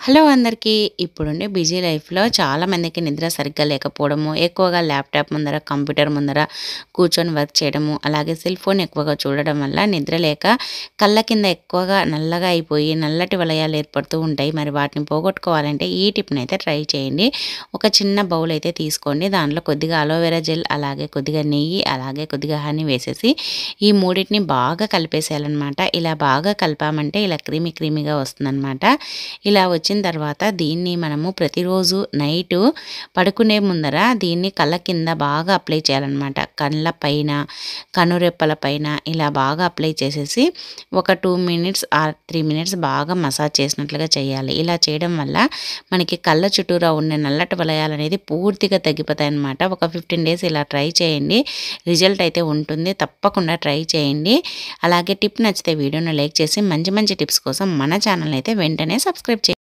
Hello అందరికీ. ఇప్పుడుండే busy లైఫ్‌లో చాలామందికి నిద్ర సరిగ్గా లేకపోవడము, ఎక్కువగా ల్యాప్‌టాప్ ముందర, కంప్యూటర్ ముందర కూర్చొని వర్క్ చేయడము, అలాగే సెల్ ఫోన్ ఎక్కువగా చూడడం వల్ల నిద్ర లేక కళ్ళ కింద ఎక్కువగా నల్లగా అయిపోయి నల్లటి వలయాలు ఏర్పడుతూ ఉంటాయి. మరి వాటిని పోగొట్టుకోవాలంటే ఈ టిప్‌నైతే ట్రై చేయండి. ఒక చిన్న బౌల్ అయితే తీసుకోండి. దాంట్లో కొద్దిగా అలోవెరా జెల్, అలాగే కొద్దిగా నెయ్యి, అలాగే కొద్దిగా హనీ వేసేసి ఈ మూడిటిని బాగా కలిపేసేయాలనమాట. ఇలా బాగా కలిపామంటే ఇలా క్రీమీగా వస్తుందనమాట. ఇలా వచ్చిన తర్వాత దీన్ని మనము ప్రతిరోజు నైటు పడుకునే ముందర దీన్ని కళ్ళ కింద బాగా అప్లై చేయాలన్నమాట. కళ్ళ పైన, కనురెప్పల పైన ఇలా బాగా అప్లై చేసేసి ఒక 2 మినిట్స్ ఆర్ 3 మినిట్స్ బాగా మసాజ్ చేసినట్లుగా చేయాలి. ఇలా చేయడం వల్ల మనకి కళ్ళ చుట్టూరా ఉన్న నల్లటి వలయాలు అనేది పూర్తిగా తగ్గిపోతాయన్నమాట. ఒక 15 డేస్ ఇలా ట్రై చేయండి. రిజల్ట్ అయితే ఉంటుంది. తప్పకుండా ట్రై చేయండి. అలాగే టిప్ నచ్చితే వీడియోని లైక్ చేసి మంచి మంచి టిప్స్ కోసం మన ఛానల్ అయితే వెంటనే సబ్స్క్రైబ్ చేయండి.